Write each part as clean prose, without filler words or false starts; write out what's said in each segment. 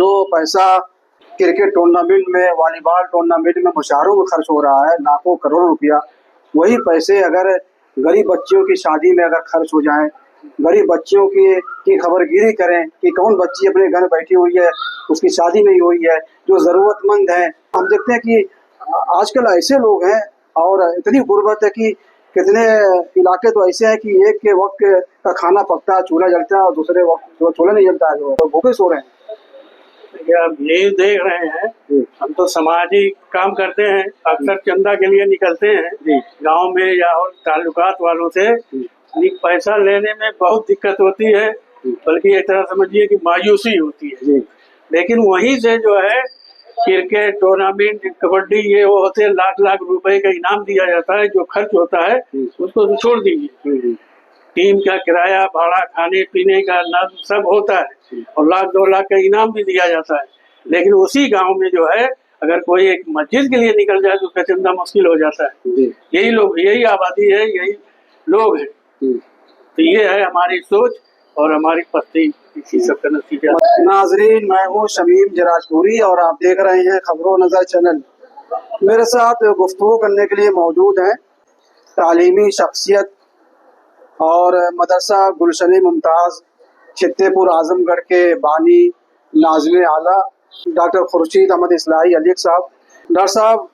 जो पैसा cricket tournament में, वॉलीबॉल टूर्नामेंट में मुशायरों में खर्च हो रहा है, लाखों करोड़ों रुपया, वही पैसे अगर गरीब बच्चियों की शादी में अगर खर्च हो जाएं, गरीब बच्चियों की खबरगिरी करें कि कौन बच्ची अपने घर बैठी हुई है, उसकी शादी नहीं हुई है, जो ज़रूरतमंद है। हम देखते हैं कि आजकल ऐसे लोग हैं और इतनी गुर्बत है कि कितने इलाके तो ऐसे हैं कि एक के वक्त का खाना पकता है, चूल्हा जलता है, और दूसरे वक्त चूल्हा नहीं जलता है, तो भूखे सो रहे हैं। आप यही देख रहे हैं, हम तो सामाजिक काम करते हैं, अक्सर चंदा के लिए निकलते हैं गांव में या और ताल्लुकात वालों से। पैसा लेने में बहुत दिक्कत होती है, बल्कि एक तरह समझिए कि मायूसी होती है। लेकिन वहीं से जो है क्रिकेट टूर्नामेंट, कबड्डी, ये वो होते लाख लाख रुपए का इनाम दिया जाता है। जो खर्च होता है उसको तो छोड़ दीजिए, टीम का किराया, भाड़ा, खाने पीने का नल सब होता है, और लाख 2 लाख का इनाम भी दिया जाता है। लेकिन उसी गांव में जो है अगर कोई एक मस्जिद के लिए निकल जाए तो उसका चंदा मुश्किल हो जाता है। यही लोग, यही आबादी है, यही लोग हैं। तो ये है हमारी सोच और हमारी पस्ती, इसी सब का नतीजा। नाजरीन, मैं हूँ शमीम जराजपुरी और आप देख रहे हैं खबरों नजर चैनल। मेरे साथ गुफ्तगू करने के लिए मौजूद हैं तालीमी शख्सियत और मदरसा गुलशन मुमताज़ छित्तेपुर आजमगढ़ के बानी, नाज़िम आला, डॉक्टर खुर्शीद अहमद इस्लाही अलीक साहब। डॉक्टर साहब,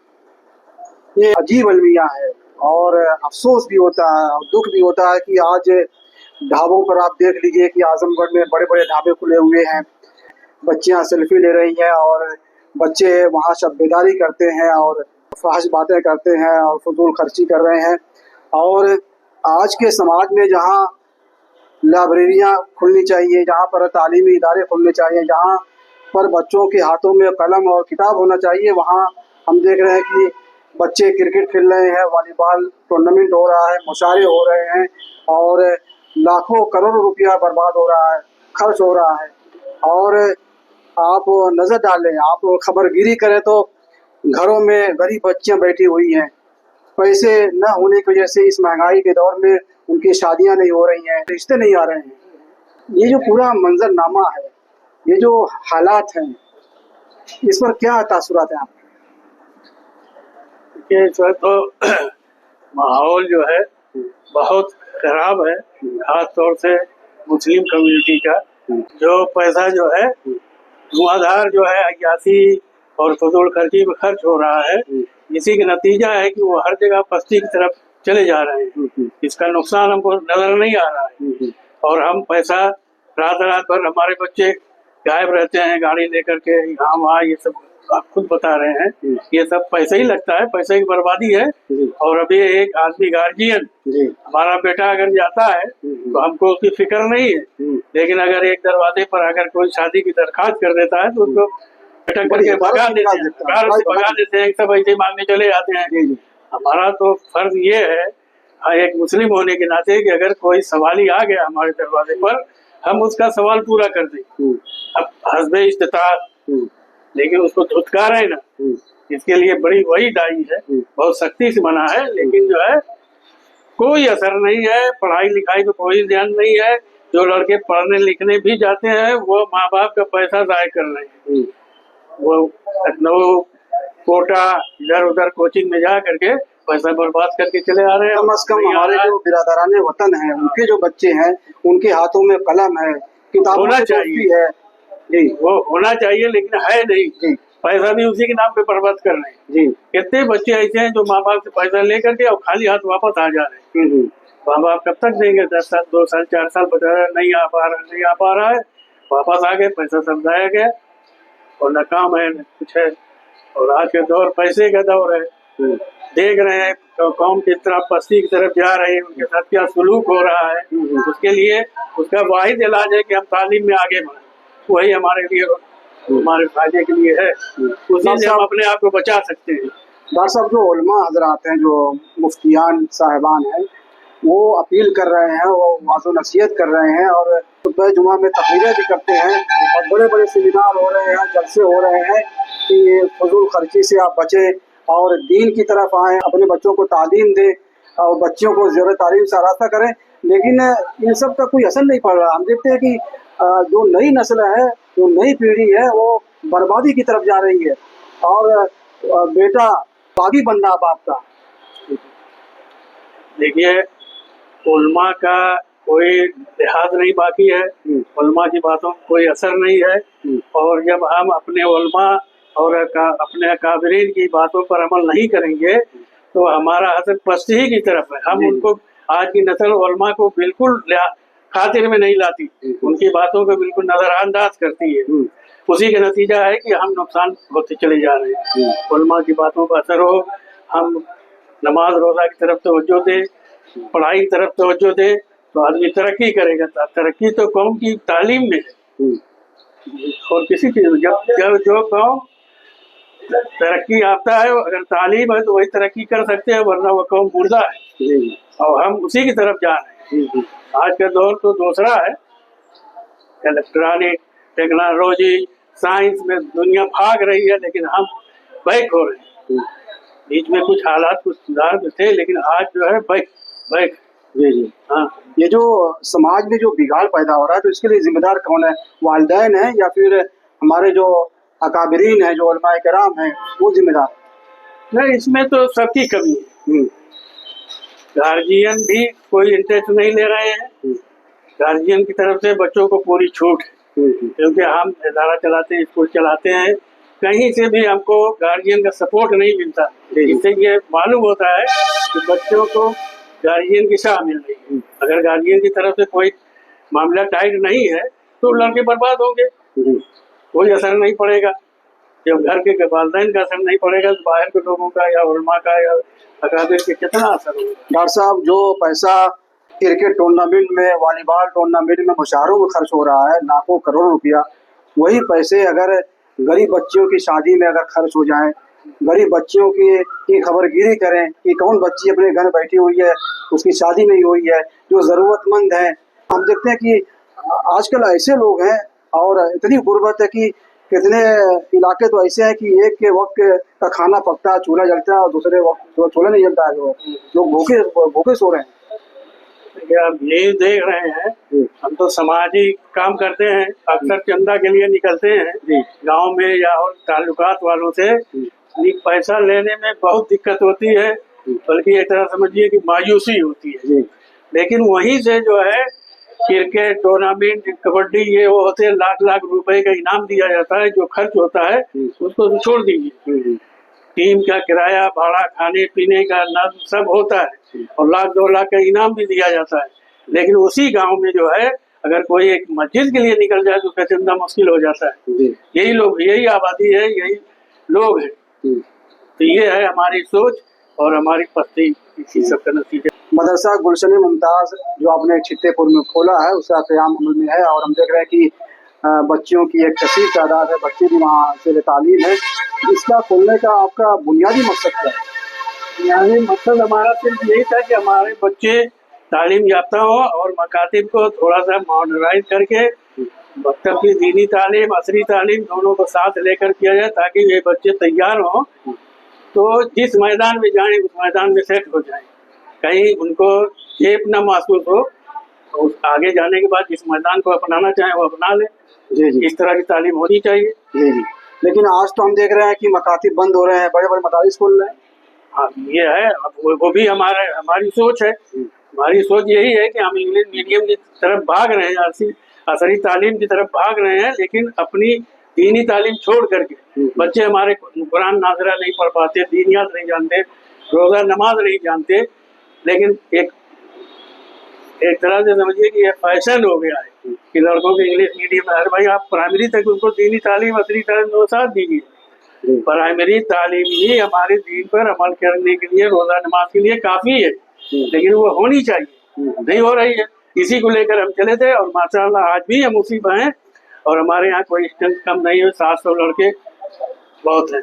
ये अजीब अलमिया है और अफसोस भी होता है और दुख भी होता है कि आज ढाबों पर आप देख लीजिए कि आजमगढ़ में बड़े बड़े ढाबे खुले हुए हैं, बच्चियां सेल्फी ले रही हैं और बच्चे वहाँ शब्बेदारी करते हैं और फाहिश बातें करते हैं और फजूल खर्ची कर रहे हैं। और आज के समाज में जहाँ लाइब्रेरियाँ खुलनी चाहिए, जहाँ पर तालीमी इदारे खुलने चाहिए, जहाँ पर बच्चों के हाथों में कलम और किताब होना चाहिए, वहाँ हम देख रहे हैं कि बच्चे क्रिकेट खेल रहे हैं, वॉलीबॉल टूर्नामेंट हो रहा है, मुशायरे हो रहे हैं और लाखों करोड़ों रुपया बर्बाद हो रहा है, खर्च हो रहा है। और आप नज़र डालें, आप खबरगिरी करें तो घरों में गरीब बच्चियां बैठी हुई हैं, पैसे न होने की वजह से इस महंगाई के दौर में उनकी शादियां नहीं हो रही हैं, रिश्ते नहीं आ रहे हैं। ये जो पूरा मंजरनामा है, ये जो हालात हैं, इस पर क्या तासुरात हैं आपके? इस वक्त तो माहौल जो है बहुत खराब है, खास तौर से मुस्लिम कम्युनिटी का। जो पैसा जो है धुआंधार जो है अयासी और फजूल खर्ची में खर्च हो रहा है, इसी का नतीजा है कि वो हर जगह पस्ती की तरफ चले जा रहे हैं। इसका नुकसान हमको नजर नहीं आ रहा है और हम पैसा रात रात भर, हमारे बच्चे गायब रहते हैं गाड़ी लेकर के यहाँ वहाँ, ये सब आप खुद बता रहे हैं, ये सब पैसा ही लगता है, पैसे की बर्बादी है। और अभी एक आदमी गार्जियन, हमारा बेटा अगर जाता है तो हमको उसकी फिक्र नहीं है, लेकिन अगर एक दरवाजे पर अगर कोई शादी की दरखास्त कर देता है तो उसको अटक करके भगा देते हैं, सब ऐसे मांगने चले जाते हैं। हमारा तो फर्ज ये है एक मुस्लिम होने के नाते कि अगर कोई सवाल आ गया हमारे दरवाजे पर, हम उसका सवाल पूरा कर दें, अब हस्बे इस्तिताअत, लेकिन उसको धुतकारें ना, इसके लिए बड़ी वही दाई है, बहुत सख्ती से मना है। लेकिन जो है कोई असर नहीं है, पढ़ाई लिखाई पे कोई ध्यान नहीं है। जो लड़के पढ़ने लिखने भी जाते हैं वो माँ बाप का पैसा जाया कर रहे हैं, वो लखनऊ, कोटा, इधर उधर कोचिंग में जा करके पैसा बर्बाद करके चले आ रहे हैं। कम से कम हमारे जो बिरादराने वतन है, उनके जो बच्चे हैं, उनके हाथों में कलम है, किताब होना चाहिए है जी, वो होना चाहिए, लेकिन है नहीं जी। पैसा भी उसी के नाम पे बर्बाद कर रहे हैं जी। कितने बच्चे ऐसे हैं जो माँ बाप से पैसा लेकर के और खाली हाथ वापस आ जा रहे हैं। माँ बाप कब तक देंगे? 10 साल, 2 साल, 4 साल बता रहे, नहीं आ पा रहा है, वापस आ गए, पैसा समझाया गया और न काम है न कुछ है। और आज के दौर पैसे का दौर है, देख रहे हैं तो कौम किस तरह पस्ती की तरफ जा रही है, उनके साथ क्या सलूक हो रहा है। उसके लिए उसका वाहिद इलाज है कि हम तालीम में आगे बढ़े, वही हमारे लिए, हमारे फायदे के लिए है, उसी से हम अपने आप को बचा सकते हैं। डॉक्टर साहब, जो उलमा हजरात हैं, जो मुफ्तियान साहिबान हैं, वो अपील कर रहे हैं, वो वाज़ो नसीहत कर रहे हैं और खुतबा जुमा में तकरीरें भी करते हैं और बड़े बड़े सेमिनार हो रहे हैं, जलसे हो रहे हैं कि फजूल खर्ची से आप बचें और दीन की तरफ आएँ, अपने बच्चों को तालीम दें और बच्चियों को ज़ेर तालीम से आरास्ता करें। लेकिन इन सब का कोई असर नहीं पड़ रहा। हम देखते हैं कि जो नई नस्ल है जो नई पीढ़ी है वो बर्बादी की तरफ जा रही है, और बेटा बागी बनना बाप का। देखिए, उलमा का कोई लिहाज नहीं बाकी है, उलमा की बातों का कोई असर नहीं है। और जब हम अपने उलमा और अपने अकाबरीन की बातों पर अमल नहीं करेंगे तो हमारा असर पस्ती ही की तरफ है। हम उनको, आज की नस्ल उलमा को बिल्कुल खातिर में नहीं लाती, उनकी बातों को बिल्कुल नजरअंदाज करती है। उसी का नतीजा है कि हम नुकसान होते चले जा रहे हैं। उलमा की बातों का असर हो, हम नमाज रोजा की तरफ तवज्जो दें, पढ़ाई की तरफ तवज्जो दें, तो आदमी तरक्की करेगा। तरक्की तो कौम की तालीम में है और किसी चीज। जब जो कौम तरक्की याफ्ता है, अगर तालीम है तो वही तरक्की कर सकते हैं, वरना वो कौम मुर्दा है। और हम उसी की तरफ जा रहे हैं। आज का दौर तो दूसरा है, इलेक्ट्रॉनिक टेक्नोलॉजी साइंस में दुनिया भाग रही है, लेकिन हम बैक हो रहे हैं। बीच में कुछ हालात कुछ सुधार में थे, लेकिन आज जो है बैक। जी। हाँ, ये जो समाज में जो बिगाड़ पैदा हो रहा है, तो इसके लिए जिम्मेदार कौन है? वालिदैन है या फिर हमारे जो अकाबरीन है, जो उलमाए किराम है, वो जिम्मेदार? नहीं, इसमें तो सबकी कमी है। गार्जियन भी कोई इंटरेस्ट नहीं ले रहे हैं। गार्जियन की तरफ से बच्चों को पूरी छूट है, क्योंकि हम इदारा चलाते हैं, स्कूल चलाते हैं, कहीं से भी हमको गार्जियन का सपोर्ट नहीं मिलता। इससे ये मालूम होता है कि बच्चों को गार्जियन की शाह मिल रही है। अगर गार्जियन की तरफ से कोई मामला टाइट नहीं है तो लड़के बर्बाद होंगे, कोई असर नहीं पड़ेगा। जब घर के वालिदैन का असर नहीं पड़ेगा तो बाहर के लोगों का या उलमा का या अकाबिर के कितना असर होगा? डॉक्टर साहब, जो पैसा क्रिकेट टूर्नामेंट में, वॉलीबॉल टूर्नामेंट में मुशाहरों में खर्च हो रहा है, लाखों करोड़ों रुपया, वही पैसे अगर गरीब बच्चियों की शादी में अगर खर्च हो जाए, गरीब बच्चियों की खबरगिरी करें कि कौन बच्ची अपने घर बैठी हुई है, उसकी शादी नहीं हुई है, जो ज़रूरतमंद है। हम देखते हैं कि आजकल ऐसे लोग हैं और इतनी गुर्बत है कि कितने इलाके तो ऐसे हैं कि एक के वक्त का खाना पकता है, चूल्हा जलता है, और दूसरे वक्त चूल्हा नहीं जलता है, लोग भूखे सो रहे हैं। आप यही देख रहे हैं, हम तो समाजी काम करते हैं, अक्सर चंदा के लिए निकलते हैं गांव में या और ताल्लुकात वालों से। पैसा लेने में बहुत दिक्कत होती है, बल्कि एक तरह समझिए कि मायूसी होती है। लेकिन वहीं से जो है क्रिकेट टूर्नामेंट, कबड्डी, ये वो होते हैं, लाख लाख रुपए का इनाम दिया जाता है। जो खर्च होता है उसको तो छोड़ दीजिए, टीम का किराया भाड़ा, खाने पीने का नल सब होता है, और लाख 2 लाख का इनाम भी दिया जाता है। लेकिन उसी गांव में जो है अगर कोई एक मस्जिद के लिए निकल जाए तो उसका चंदा मुश्किल हो जाता है। यही लोग, यही आबादी है, यही लोग हैं। तो ये है हमारी सोच और हमारी पस्ती, इसी सब का नतीजा। मदरसा गुलशन मुमताज जो आपने छिट्टेपुर में खोला है, उसका क़याम अमल में है, और हम देख रहे हैं कि बच्चियों की एक कसीर तादाद है, बच्चे भी वहाँ से तालीम है। इसका खोलने का आपका बुनियादी मकसद क्या है? बुनियादी मकसद हमारा सिर्फ यही था कि हमारे बच्चे तालीम याफ्ता हो और मकातिब को थोड़ा सा मॉडर्नाइज करके मकतब की दीनी तालीम, असरी तालीम दोनों को साथ लेकर किया जाए, ताकि ये बच्चे तैयार हों तो जिस मैदान में जाएं उस मैदान में सेट हो जाएं, कहीं उनको चेप न महसूस हो, और आगे जाने के बाद जिस मैदान को अपनाना चाहें वो अपना लें। इस तरह की तालीम होनी चाहिए। लेकिन आज तो हम देख रहे हैं कि मकातिब बंद हो रहे हैं, बड़े बड़े मदारिस खोल रहे हैं। हाँ, ये है, वो भी हमारी सोच है। हमारी सोच यही है कि हम इंग्लिश मीडियम की तरफ भाग रहे हैं, असरी तालीम की तरफ भाग रहे हैं, लेकिन अपनी दीनी तालीम छोड़ करके बच्चे हमारे कुरान नाज़रा नहीं पढ़ पाते, दीनियात नहीं जानते, रोज़ा नमाज नहीं जानते। लेकिन एक तरह से समझिए कि ये फैशन हो गया है कि लड़कों के इंग्लिश मीडियम में, अरे भाई आप प्राइमरी तक उनको दीनी तालीम, असरी तालीम दो साथ दीजिए। प्राइमरी तालीम ही हमारे दीन पर अमल करने के लिए, रोज़ा नमाज के लिए काफ़ी है, लेकिन वो होनी चाहिए, नहीं हो रही है। इसी को लेकर हम चले थे, और माशाअल्लाह आज भी हम उसी पर हैं, और हमारे यहाँ कोई स्ट्रेंथ कम नहीं है, 700 लड़के बहुत हैं।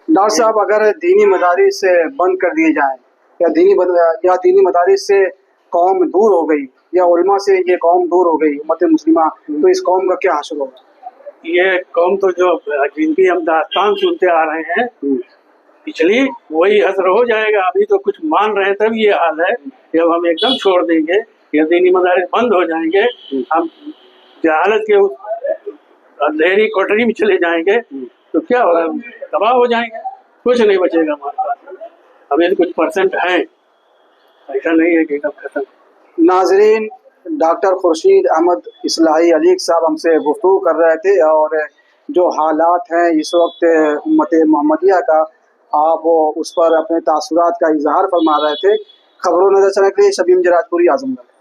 डॉक्टर साहब, अगर दीनी मदारिस से बंद कर दिए जाएं, या दीनी मदारिस से कौम दूर हो गई, या उलमा से ये कौम दूर हो गई, उम्मत मुस्लिमा, तो इस कौम का क्या हासिल होगा? ये कौम तो जो जिनकी हम दास्तान सुनते आ रहे हैं पिछली, वही असर हो जाएगा। अभी तो कुछ मान रहे हैं, तब ये हाल है। जब हम एकदम छोड़ देंगे या दीनी मदारिस बंद हो जाएंगे, हम जहालत के अंधेरी कोठरी में चले जाएंगे तो क्या होगा, तबाह हो जाएंगे, कुछ नहीं बचेगा हमारे पास। अभी तो कुछ परसेंट है, ऐसा नहीं है कि एकदम खत्म। नाजरीन, डॉक्टर खुर्शीद अहमद इस्लाही अलीक साहब हमसे गुफ्तगू कर रहे थे और जो हालात हैं इस वक्त उम्मत मोहम्मदिया का, आप उस पर अपने तासुरात का इजहार फरमा रहे थे। खबरों नजर चैनल के लिए शबीम जराजपुरी, आजमगढ़।